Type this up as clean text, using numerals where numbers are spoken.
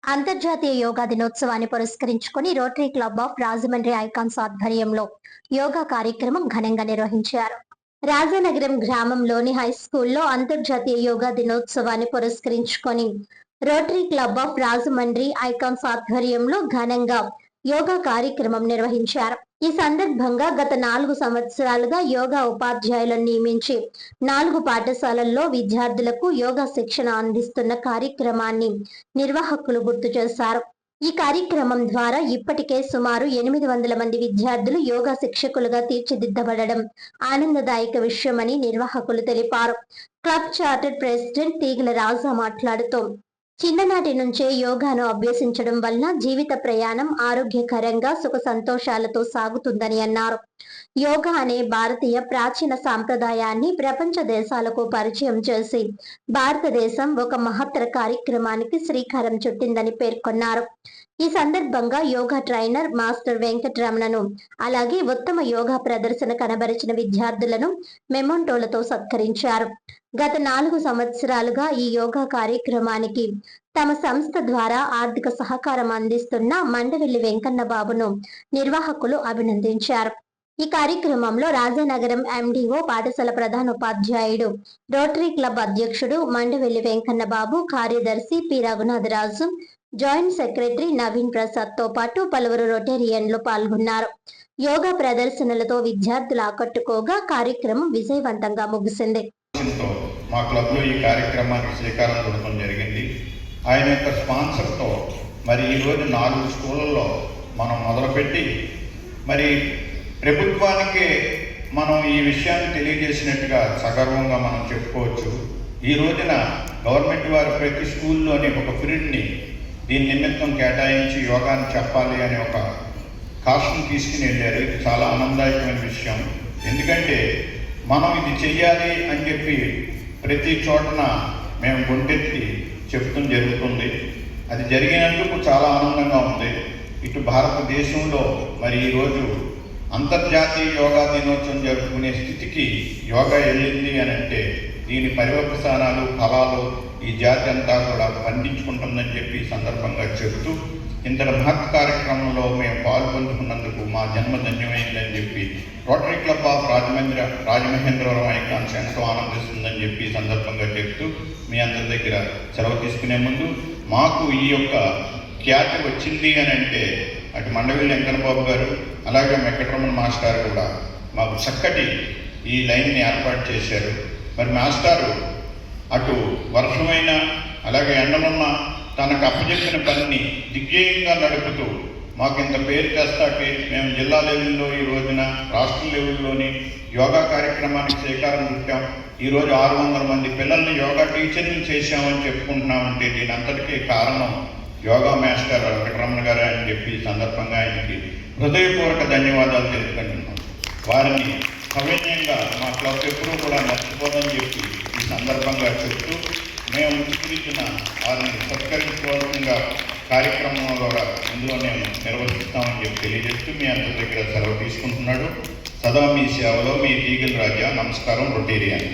అంతర్జాతీయ యోగా దినోత్సవాన్ని పురస్కరించుకుని rotary club of Rajahmundry icons ఆధ్వర్యంలో యోగా కార్యక్రమం ఘనంగా నిర్వహించారు. రాజానగరం గ్రామంలోని హై స్కూల్లో అంతర్జాతీయ యోగా దినోత్సవాన్ని పురస్కరించుకొని rotary club of Rajahmundry icons ఆధ్వర్యంలో ఘనంగా యోగా కార్యక్రమం నిర్వహించారు. ఈ సందర్భంగా గత 4 సంవత్సరాలుగా యోగా ఉపాధ్యాయులను నియమించి 4 పాఠశాలల్లో విద్యార్థులకు యోగా శిక్షణ అందిస్తున్న కార్యక్రమాన్ని నిర్వాహకులు గుర్తు చేశారు. ఈ కార్యక్రమం ద్వారా ఇప్పటికే సుమారు 800 మంది విద్యార్థులు యోగా శిక్షకులుగా తీర్చిదిద్దబడడం ఆనందదాయక విషయమని నిర్వాహకులు తెలిపారు. క్లబ్ చార్టర్డ్ ప్రెసిడెంట్ తీగల రాజా మాట్లాడుతూ, చిన్ననాటి నుంచే యోగాను అభ్యసించడం వలన జీవిత ప్రయాణం ఆరోగ్యకరంగా సుఖ సంతోషాలతో సాగుతుందని అన్నారు. యోగా అనే భారతీయ ప్రాచీన సాంప్రదాయాన్ని ప్రపంచ దేశాలకు పరిచయం చేసి భారతదేశం ఒక మహత్తర కార్యక్రమానికి శ్రీకారం చుట్టిందని పేర్కొన్నారు. ఈ సందర్భంగా యోగా ట్రైనర్ మాస్టర్ వెంకటరమణను అలాగే ఉత్తమ యోగా ప్రదర్శన కనబరిచిన విద్యార్థులను మెమోంటోలతో సత్కరించారు. గత 4 సంవత్సరాలుగా ఈ యోగా కార్యక్రమానికి తమ సంస్థ ద్వారా ఆర్థిక సహకారం అందిస్తున్న మండవెల్లి వెంకన్న బాబును నిర్వాహకులు అభినందించారు. ఈ కార్యక్రమంలో రాజానగరం ఎండిఓ, పాఠశాల ప్రధానోపాధ్యాయుడు, రోటరీ క్లబ్ అధ్యక్షుడు మండవెల్లి వెంకన్న బాబు, కార్యదర్శి P Raghunatharaju, joint secretary Naveen Prasad తో పాటు పలువురు రొటేరియన్లు పాల్గొన్నారు. యోగా ప్రదర్శనలతో విద్యార్థులు ఆకట్టుకోగా కార్యక్రమం విజయవంతంగా ముగిసింది. మా క్లబ్లో ఈ కార్యక్రమానికి శ్రీకారం చుట్టడం జరిగింది. ఆయన యొక్క స్పాన్సర్తో మరి ఈరోజు 4 స్కూళ్ళల్లో మనం మొదలుపెట్టి మరి ప్రభుత్వానికి మనం ఈ విషయాన్ని తెలియజేసినట్టుగా సగర్వంగా మనం చెప్పుకోవచ్చు. ఈ రోజున గవర్నమెంట్ వారు ప్రతి స్కూల్లోని ఒక పీరియడ్ని దీని నిమిత్తం కేటాయించి యోగాన్ని చెప్పాలి అనే ఒక కాషన్ తీసుకుని వెళ్ళారు. ఇది చాలా ఆనందదాయకమైన విషయం. ఎందుకంటే మనం ఇది చెయ్యాలి అని చెప్పి ప్రతి చోటన మేము గుండెత్తి చెప్తూ జరుగుతుంది. అది జరిగినందుకు చాలా ఆనందంగా ఉంది. ఇటు భారతదేశంలో మరి ఈరోజు అంతర్జాతీయ యోగా దినోత్సవం జరుపుకునే స్థితికి యోగా వెళ్ళింది అని అంటే దీని పర్యవసానాలు, ఫలాలు ఈ జాతి అంతా కూడా పండించుకుంటుందని చెప్పి సందర్భంగా చెబుతూ, ఇంతటి మహత్ కార్యక్రమంలో మేము పాల్పంచుకున్నందుకు మా జన్మ ధన్యమైందని చెప్పి rotary club of Rajamahendravaram icons ఎంతో ఆనందిస్తుందని చెప్పి సందర్భంగా చెప్తూ మీ అందరి దగ్గర సెలవు తీసుకునే ముందు, మాకు ఈ యొక్క ఖ్యాతి వచ్చింది అని అంటే అటు మండవెల్లి వెంకన్నబాబు గారు అలాగే వెంకటరమణ మాస్టర్ కూడా మాకు చక్కటి ఈ లైన్ని ఏర్పాటు చేశారు. మరి మాస్టారు అటు వర్షమైన అలాగే ఎండనున్న తనకు అప్పచెప్పిన పనిని దిగ్విజయంగా నడుపుతూ మాకు ఇంత పేరు తెస్తాకి మేము జిల్లా లెవెల్లో ఈ రోజున రాష్ట్ర లెవెల్లోని యోగా కార్యక్రమానికి శ్రీకారం చుట్టాం. ఈరోజు 600 మంది పిల్లల్ని యోగా టీచర్లు చేశామని చెప్పుకుంటున్నామంటే దీని అంతటికీ కారణం యోగా మాస్టర్ వెంకటరమణ గారు అని చెప్పి సందర్భంగా ఆయనకి హృదయపూర్వక ధన్యవాదాలు తెలుపుకుంటున్నాం. వారిని సవినయంగా మా క్లబ్ ఎప్పుడూ కూడా మర్చిపోదని చెప్పి ఈ సందర్భంగా చెప్తూ మేము ఇచ్చిన వారిని సత్కరించుకోవాల్సిందిగా కార్యక్రమం ద్వారా ఇందులో మేము నిర్వహిస్తామని చెప్పి తెలియజేస్తూ మీ అందరి దగ్గర సెలవు తీసుకుంటున్నాడు. సదా మీ సేవలో మీ తీగల రాజా. నమస్కారం. రొటేరియన్.